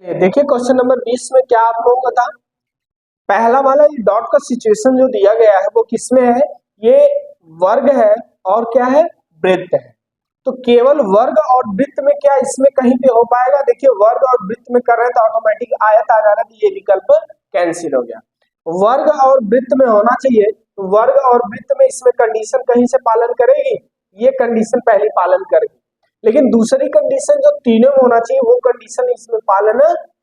देखिए question number 20 में क्या आप लोगों को था, पहला वाला ये डॉट का सिचुएशन जो दिया गया है वो किसमें है, ये वर्ग है और क्या है, वृत्त है। तो केवल वर्ग और वृत्त में क्या इसमें कहीं पे हो पाएगा, देखिए वर्ग और वृत्त में कर रहे हैं तो ऑटोमेटिक आयत आ जा रहा है, तो ये विकल्प कैंसिल हो गया। वर्ग और वृत्त में होना चाहिए, तो वर्ग और वृत्त में इसमें कंडीशन कहीं से पालन करेगी, ये कंडीशन पहली पालन करेगी, लेकिन दूसरी कंडीशन जो तीनों में होना चाहिए वो कंडीशन इसमें पालन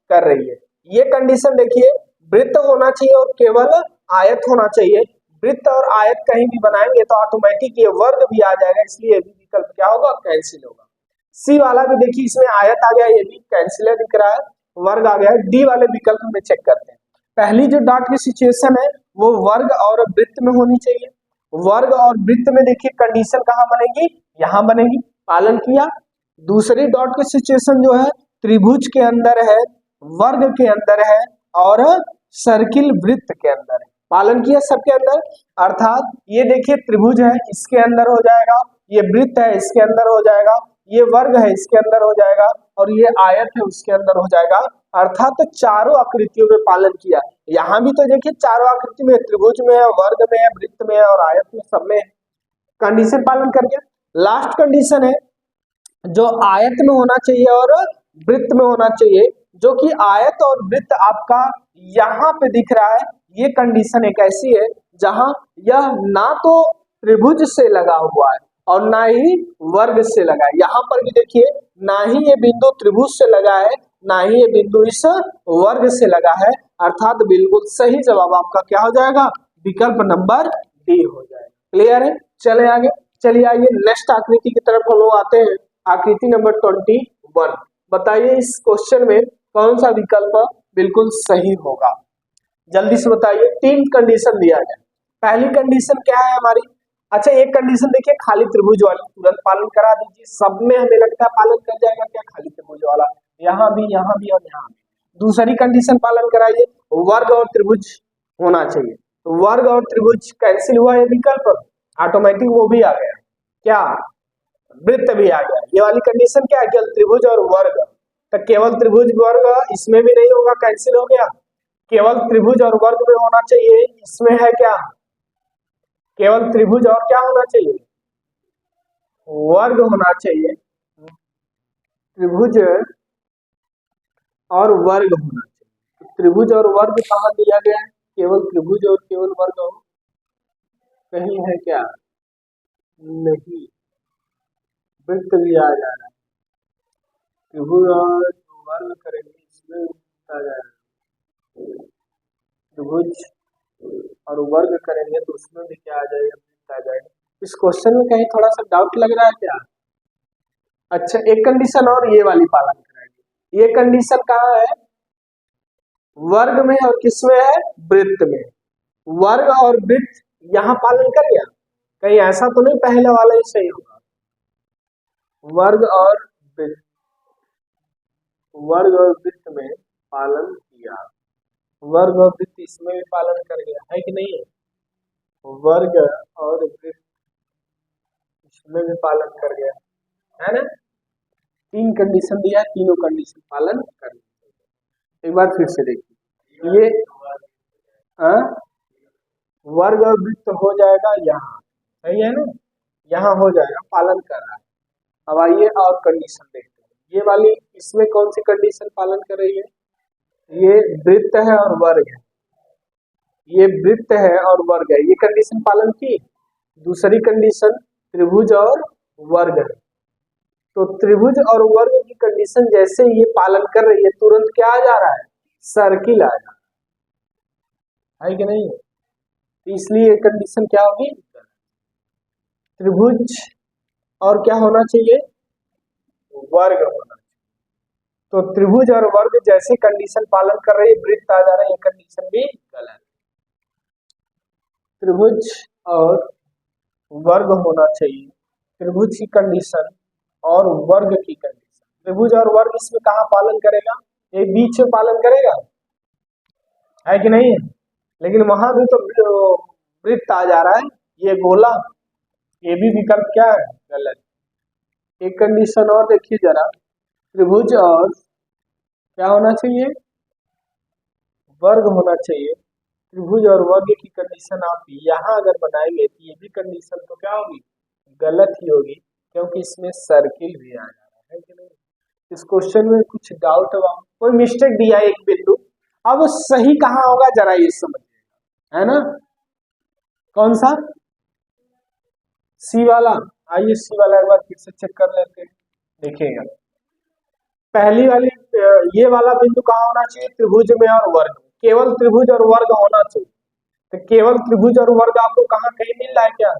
कर रही है। ये कंडीशन देखिए, वृत्त होना चाहिए और केवल आयत होना चाहिए। वृत्त और आयत कहीं भी बनाएंगे तो ऑटोमेटिक ये वर्ग भी आ जाएगा, इसलिए भी विकल्प क्या होगा, कैंसिल होगा। सी वाला भी देखिए इसमें आयत आ गया, ये भी कैंसिल दिख रहा है, वर्ग आ गया है। डी वाले विकल्प में चेक करते हैं। पहली जो डॉट की सिचुएशन है वो वर्ग और वृत्त में होनी चाहिए। वर्ग और वृत्त में देखिए कंडीशन कहाँ बनेगी, यहाँ बनेगी, पालन किया। दूसरी डॉट की सिचुएशन जो है त्रिभुज के अंदर है, वर्ग के अंदर है और सर्किल वृत्त के अंदर है, पालन किया सबके अंदर। अर्थात ये देखिए त्रिभुज है इसके अंदर हो जाएगा, ये वृत्त है इसके अंदर हो जाएगा, ये वर्ग है इसके अंदर हो जाएगा और ये आयत है उसके अंदर हो जाएगा। अर्थात तो चारों आकृतियों में पालन किया। यहाँ भी तो देखिए चारों आकृति में, त्रिभुज में है, वर्ग में है, वृत्त में है और आयत में, सब में कंडीशन पालन कर गया। लास्ट कंडीशन है जो आयत में होना चाहिए और वृत्त में होना चाहिए, जो कि आयत और वृत्त आपका यहाँ पे दिख रहा है। ये कंडीशन एक ऐसी है जहां यह ना तो त्रिभुज से लगा हुआ है और ना ही वर्ग से लगा है। यहाँ पर भी देखिए ना ही ये बिंदु त्रिभुज से लगा है, ना ही ये बिंदु इस वर्ग से लगा है। अर्थात बिल्कुल सही जवाब आपका क्या हो जाएगा, विकल्प नंबर डी हो जाएगा। क्लियर है, चले आगे। चलिए आइए नेक्स्ट आकृति की तरफ हम लोग आते हैं। आकृति नंबर 21, बताइए इस क्वेश्चन में कौन सा विकल्प बिल्कुल सही होगा, जल्दी से बताइए। तीन कंडीशन दिया गया, पहली कंडीशन क्या है हमारी, अच्छा एक कंडीशन देखिए खाली त्रिभुज वाली, तुरंत पालन करा दीजिए, सब में हमें लगता है पालन कर जाएगा क्या, खाली त्रिभुज वाला, यहाँ भी और यहाँ भी। दूसरी कंडीशन पालन कराइए, वर्ग और त्रिभुज होना चाहिए, तो वर्ग और त्रिभुज कैंसिल हुआ, ये विकल्प ऑटोमेटिक वो भी आ गया, क्या वृत्त भी आ गया। ये वाली कंडीशन क्या है, केवल त्रिभुज और वर्ग, तो केवल त्रिभुज वर्ग इसमें भी नहीं होगा, कैंसिल हो गया। केवल त्रिभुज और वर्ग में होना चाहिए, इसमें है क्या, केवल त्रिभुज और क्या होना चाहिए, वर्ग होना चाहिए, त्रिभुज और वर्ग होना चाहिए। तो त्रिभुज और वर्ग कहाँ दिया गया है, केवल त्रिभुज और केवल वर्ग हो, कहीं है क्या, नहीं, वृत्त भी आ जा रहा है, त्रिभुज और वर्ग करेंगे इसमें आ जाएगा, त्रिभुज और वर्ग करेंगे तो उसमें भी क्या आ जाएगा, वृत्त आ जाएगा। इस क्वेश्चन में कहीं थोड़ा सा डाउट लग रहा है क्या, अच्छा एक कंडीशन और ये वाली पालन कराएंगे। ये कंडीशन कहाँ है, वर्ग में और किसमें है, वृत्त में। वर्ग और वृत्त यहाँ पालन कर गया, कहीं ऐसा तो नहीं पहले वाला ही सही होगा, वर्ग और वृत्त, वर्ग और वृत्त में पालन किया, वर्ग और वृत्त इसमें भी पालन कर गया है कि नहीं, वर्ग और वृत्त इसमें भी पालन कर गया है ना। तीन कंडीशन दिया है, तीनों कंडीशन पालन कर गया। एक बार फिर से देखिए, ये वर्ग और वृत्त हो जाएगा यहाँ, सही है ना, यहाँ हो जाएगा, पालन कर रहा है। अब आइए और कंडीशन देखते हैं, ये वाली इसमें कौन सी कंडीशन पालन कर रही है, ये वृत्त है और वर्ग है, ये वृत्त है और वर्ग है, ये कंडीशन पालन की। दूसरी कंडीशन त्रिभुज और वर्ग है, तो त्रिभुज और वर्ग की कंडीशन जैसे ये पालन कर रही है तुरंत क्या आ जा रहा है, सर्किल आ जा रहा है कि नहीं, इसलिए कंडीशन क्या होगी, त्रिभुज और क्या होना चाहिए, वर्ग होना चाहिए। तो त्रिभुज और वर्ग जैसे कंडीशन पालन कर रही है, वृत्त आ जा रहा है, ये कंडीशन भी गलत। त्रिभुज और वर्ग होना चाहिए, त्रिभुज की कंडीशन और वर्ग की कंडीशन, त्रिभुज और वर्ग इसमें कहाँ पालन करेगा, ये बीच में पालन करेगा, है कि नहीं, लेकिन वहां भी तो वृत्त आ जा रहा है, ये गोला, ये भी विकल्प क्या है, गलत। एक कंडीशन और देखिए जरा, त्रिभुज और क्या होना चाहिए, वर्ग होना चाहिए। त्रिभुज और वर्ग की कंडीशन आप यहाँ अगर बनाएंगे तो ये भी कंडीशन तो क्या होगी, गलत ही होगी, क्योंकि इसमें सर्किल भी आ जा रहा है कि नहीं। इस क्वेश्चन में कुछ डाउट है, कोई मिस्टेक दिया है एक बिंदु, अब सही कहाँ होगा जरा ये समझिएगा, है ना। कौन सा, सी वाला। आइए सी वाला एक बार फिर से चेक कर लेते हैं, देखिएगा पहली वाली ये वाला बिंदु कहाँ होना चाहिए, त्रिभुज में और वर्ग में, केवल त्रिभुज और वर्ग होना चाहिए। तो केवल त्रिभुज और वर्ग आपको कहाँ कहीं मिल रहा है क्या,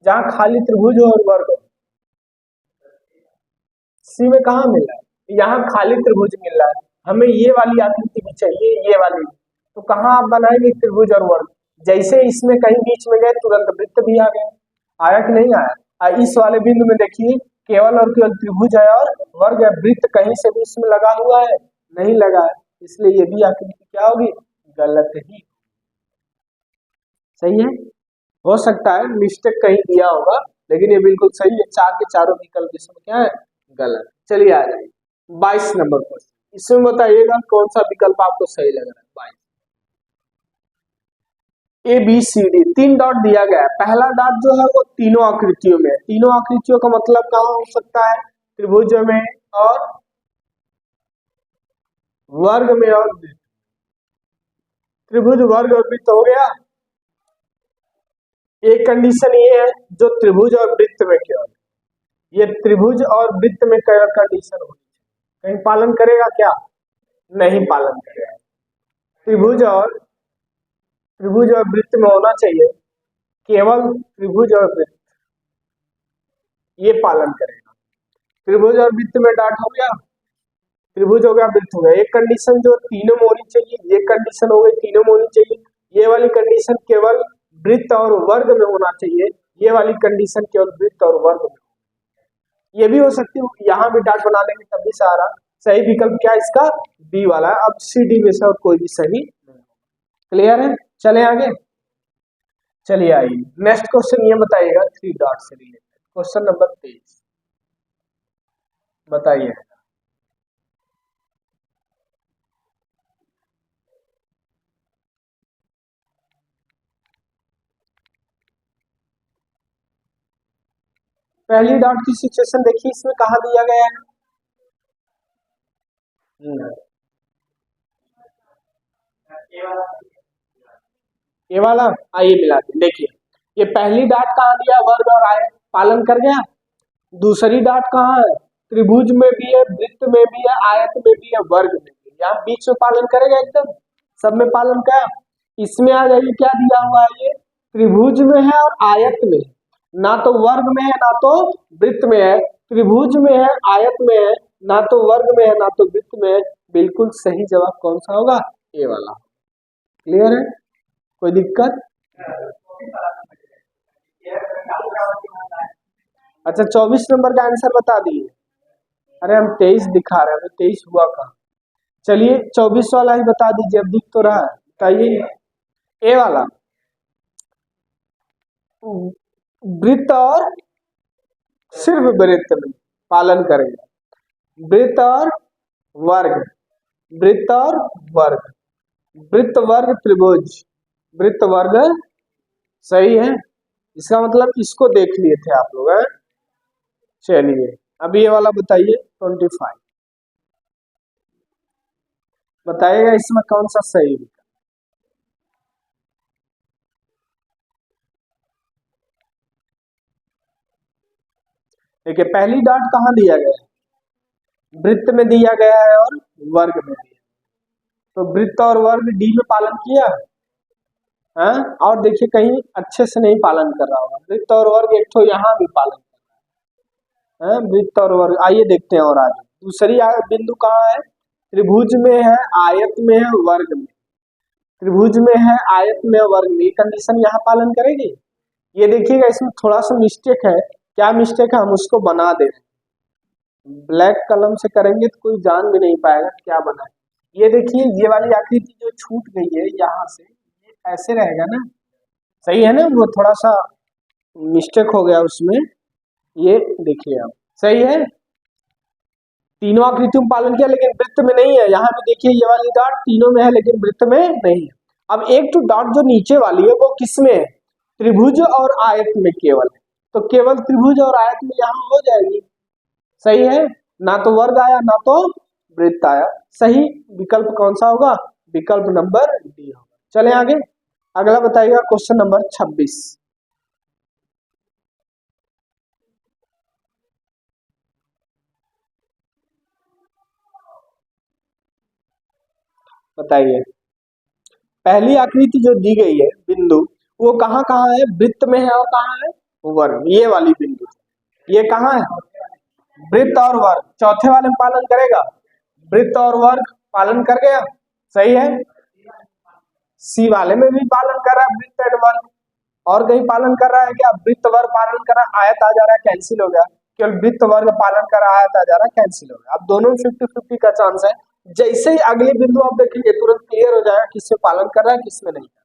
जहां खाली त्रिभुज और वर्ग हो। सी में कहाँ मिल रहा है, यहाँ खाली त्रिभुज मिल रहा है, हमें ये वाली आकृति भी चाहिए, ये वाली। तो कहाँ आप बनाएंगे त्रिभुज और वर्ग, जैसे इसमें कहीं बीच में गए तुरंत वृत्त भी आ गया, आया कि नहीं आया। इस वाले बिंदु में देखिए केवल और केवल त्रिभुज है और वर्ग है, वृत्त कहीं से भी इसमें लगा हुआ है, नहीं लगा है, इसलिए ये भी आकृति क्या होगी, गलत ही। सही है, हो सकता है मिस्टेक कहीं दिया होगा, लेकिन ये बिल्कुल सही है, चार के चारों विकल्प इसमें क्या है, गलत। चलिए आ जाइए 22 नंबर क्वेश्चन, इसमें बताइएगा कौन सा विकल्प आपको सही लग रहा है। 22 A B C D 3 dot दिया गया है, पहला डॉट जो है वो तीनों आकृतियों में, तीनों आकृतियों का मतलब कहाँ हो सकता है, त्रिभुज में और वर्ग में और वृत्त। त्रिभुज वर्ग और वृत्त हो गया। एक कंडीशन ये है जो त्रिभुज और वृत्त में केवल, ये त्रिभुज और वृत्त में केवल कंडीशन होनी चाहिए, कहीं पालन करेगा क्या, नहीं पालन करेगा। त्रिभुज और वृत्त में होना चाहिए, केवल त्रिभुज और वृत्त ये पालन करेगा। त्रिभुज और वृत्त में डॉट हो गया, त्रिभुज हो गया, वृत्त हो गया। एक कंडीशन जो तीनों में होनी चाहिए, ये कंडीशन हो गई तीनों में होनी चाहिए। ये वाली कंडीशन केवल वृत्त और वर्ग में होना चाहिए, ये वाली कंडीशन केवल वृत्त और वर्ग में। ये भी हो सकती है, यहाँ भी डॉट बना लेंगे तब भी सारा सही विकल्प क्या है इसका, बी वाला है। अब सी डी में से और कोई भी सही नहीं। क्लियर है, चले आगे। चलिए आइए नेक्स्ट क्वेश्चन, ये बताइएगा 3 डॉट से रिलेटेड क्वेश्चन नंबर 23 बताइए। पहली डॉट की सिचुएशन देखिए, इसमें कहा दिया गया है, ये वाला। आइए मिलाते देखिए, ये पहली डॉट कहाँ दिया, वर्ग और आयत, पालन कर गया। दूसरी डॉट कहाँ है, त्रिभुज में भी है, वृत्त में भी है, आयत में भी है, वर्ग में भी है, यहाँ बीच में पालन करेगा, एकदम सब में पालन कर। इसमें आ जाइए क्या दिया हुआ है, ये त्रिभुज में है और आयत में है, ना तो वर्ग में है ना तो वृत्त में है, त्रिभुज में है आयत में है, ना तो वर्ग में है ना तो वृत्त में है। बिल्कुल सही जवाब कौन सा होगा, ए वाला। क्लियर है, कोई दिक्कत। अच्छा 24 नंबर का आंसर बता दिए, अरे हम 23 दिखा रहे हैं, 23 हुआ कहाँ। चलिए 24 वाला ही बता दीजिए, अब दिख तो रहा है, बताइए। ए वाला वृत्त और सिर्फ वृत्त में पालन करेंगे, वृत्त और वर्ग, वृत्त और वर्ग, वृत्त वर्ग त्रिभुज, वृत्त वर्ग। सही है, इसका मतलब इसको देख लिए थे आप लोग। चलिए अब ये वाला बताइए 25 बताइएगा इसमें कौन सा सही है। देखिए पहली डॉट कहाँ दिया गया है, वृत्त में दिया गया है और वर्ग में दिया, तो वृत्त और वर्ग डी में पालन किया है। और देखिए कहीं अच्छे से नहीं पालन कर रहा होगा, वृत्त और वर्ग एक तो यहाँ भी पालन कर रहा है, वृत्त और वर्ग। आइए देखते हैं और आगे दूसरी बिंदु कहाँ है, त्रिभुज में है, आयत में है, वर्ग में। त्रिभुज में है, आयत में, वर्ग में, कंडीशन यहाँ पालन करेगी। ये देखिएगा इसमें थोड़ा सा मिस्टेक है, क्या मिस्टेक है हम उसको बना दे रहे हैं, ब्लैक कलम से करेंगे तो कोई जान भी नहीं पाएगा क्या बना है। ये देखिए ये वाली आकृति जो छूट गई है यहाँ से, ये ऐसे रहेगा ना, सही है ना, वो थोड़ा सा मिस्टेक हो गया उसमें, ये देखिए आप सही है। तीनों आकृतियों में पालन किया लेकिन वृत्त में नहीं है। यहाँ पे देखिए ये वाली डॉट तीनों में है लेकिन वृत्त में नहीं है। अब एक तो डॉट जो नीचे वाली है वो किस में है? त्रिभुज और आयत में केवल है, तो केवल त्रिभुज और आयत में यहाँ हो जाएगी। सही है, ना तो वर्ग आया ना तो वृत्त आया। सही विकल्प कौन सा होगा? विकल्प नंबर डी होगा। चले आगे, अगला बताइएगा क्वेश्चन नंबर 26। बताइए, पहली आकृति जो दी गई है बिंदु, वो कहाँ कहाँ है? वृत्त में है और कहाँ है? वर्ग। ये वाली बिंदु ये कहाँ है? वृत्त और वर्ग। चौथे वाले में पालन करेगा? वृत्त और वर्ग पालन कर गया। सही है, सी वाले में भी पालन कर रहा है वृत्त एंड वर्ग। और कहीं पालन कर रहा है क्या? वृत्त वर्ग पालन कर रहा है, आयत आ जा रहा है, कैंसिल हो गया। केवल वृत्त वर्ग पालन कर रहा है, आयत आ जा रहा है, कैंसिल हो गया। अब दोनों में 50-50 का चांस है। जैसे ही अगले बिंदु आप देखेंगे तुरंत क्लियर हो जाएगा किसमें पालन कर रहा है किसमें नहीं कर रहा।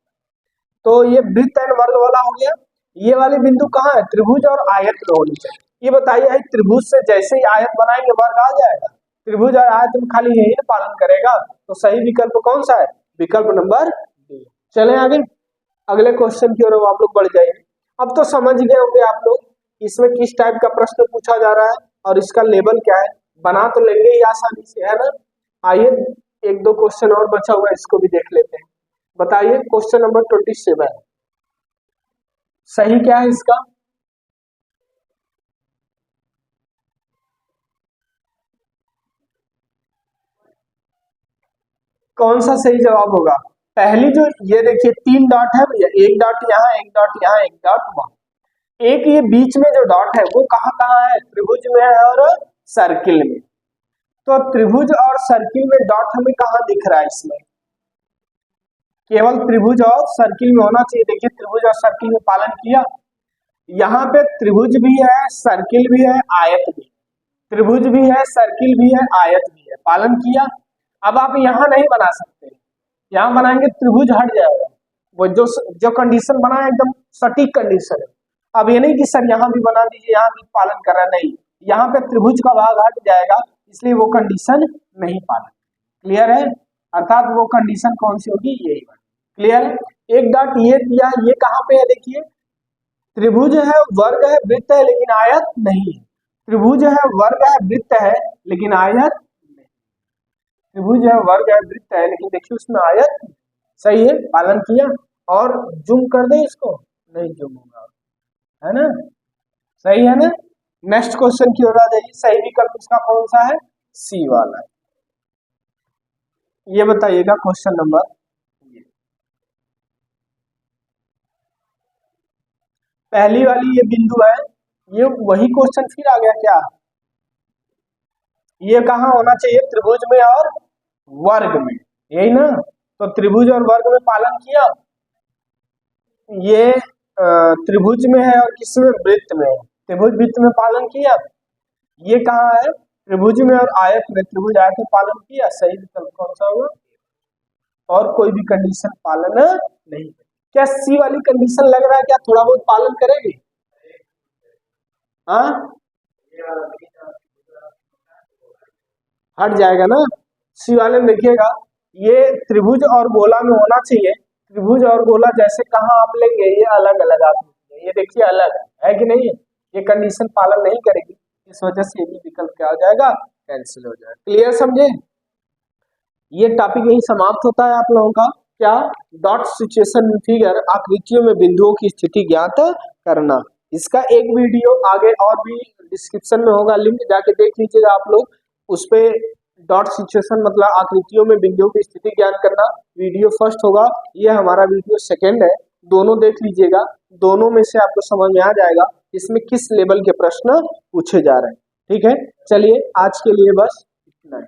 तो ये वृत्त एंड वर्ग वाला हो गया। ये वाली बिंदु कहाँ है? त्रिभुज और आयत में होनी चाहिए। ये बताइए, त्रिभुज से जैसे ही आयत बनाएंगे वर्ग आ जाएगा? त्रिभुज और आयत में खाली यही पालन करेगा। तो सही विकल्प कौन सा है? विकल्प नंबर डी। चले आगे, अगले क्वेश्चन की ओर आप लोग बढ़ जाइए। अब तो समझ गए होंगे आप लोग इसमें किस टाइप का प्रश्न पूछा जा रहा है और इसका लेवल क्या है। बना तो लेंगे ही आसानी से, है ना। आइए एक दो क्वेश्चन और बचा हुआ है, इसको भी देख लेते हैं। बताइए क्वेश्चन नंबर 27 सही क्या है इसका? कौन सा सही जवाब होगा? पहली जो ये देखिए 3 डॉट है भैया, एक डॉट यहाँ, एक डॉट यहाँ, एक डॉट वहां। एक ये बीच में जो डॉट है वो कहाँ कहाँ है? त्रिभुज में है और सर्किल में। तो त्रिभुज और सर्किल में डॉट हमें कहाँ दिख रहा है? इसमें केवल त्रिभुज और सर्किल में होना चाहिए। देखिए त्रिभुज और सर्किल में पालन किया। यहाँ पे त्रिभुज भी है, सर्किल भी है, आयत भी। त्रिभुज भी है, सर्किल भी है, आयत भी है, पालन किया। अब आप यहाँ नहीं बना सकते, यहाँ बनाएंगे त्रिभुज हट जाएगा। वो जो कंडीशन बना है एकदम सटीक कंडीशन है। अब ये नहीं कि सर यहाँ भी बना दीजिए यहाँ भी पालन कर रहा, नहीं, यहाँ पे त्रिभुज का भाग हट जाएगा, इसलिए वो कंडीशन नहीं पालन। क्लियर है? अर्थात वो कंडीशन कौन सी होगी? यही बात। क्लियर है? एक डॉट ये दिया, ये कहाँ पे है? देखिए त्रिभुज है, वर्ग है, वृत्त है, लेकिन आयत नहीं है। त्रिभुज है, वर्ग है, वृत्त है, लेकिन आयत नहीं। त्रिभुज है, वर्ग है, वृत्त है, लेकिन देखिए उसमें आयत। सही है, पालन किया। और जूम कर दे इसको, नहीं जूम होगा, है ना। सही है ना। नेक्स्ट क्वेश्चन की ओर आ जाइए। सही विकल्प इसका कौन सा है? सी वाला है। ये बताइएगा क्वेश्चन नंबर, पहली वाली ये बिंदु है, ये वही क्वेश्चन फिर आ गया क्या? ये कहाँ होना चाहिए? त्रिभुज में और वर्ग में, यही ना। तो त्रिभुज और वर्ग में पालन किया। ये त्रिभुज में है और किसमें? वृत्त में। त्रिभुज वृत्त में पालन किया। ये कहाँ है? त्रिभुज में और आयत में। त्रिभुज आयत में पालन किया। सही विकल्प कौन सा होगा? और कोई भी कंडीशन पालन नहीं। क्या सी वाली कंडीशन लग रहा है क्या थोड़ा बहुत पालन करेगी? हाँ, हट जाएगा ना। सी वाले में देखिएगा, ये त्रिभुज और गोला में होना चाहिए। त्रिभुज और गोला जैसे कहाँ आप लेंगे, ये अलग अलग आप लेंगे। ये देखिए अलग है कि नहीं है? ये कंडीशन पालन नहीं करेगी, इस वजह से ये विकल्प क्या हो जाएगा? कैंसिल हो जाएगा। क्लियर समझे? ये टॉपिक यही समाप्त होता है आप लोगों का। क्या? डॉट सिचुएशन फिगर, आकृतियों में बिंदुओं की स्थिति ज्ञात करना। इसका एक वीडियो आगे और भी डिस्क्रिप्शन में होगा, लिंक जाके देख लीजिएगा आप लोग। उस पे डॉट सिचुएशन मतलब आकृतियों में बिंदुओं की स्थिति ज्ञात करना वीडियो फर्स्ट होगा, ये हमारा वीडियो सेकंड है। दोनों देख लीजिएगा, दोनों में से आपको समझ में आ जाएगा इसमें किस लेवल के प्रश्न पूछे जा रहे हैं। ठीक है, चलिए आज के लिए बस इतना ही।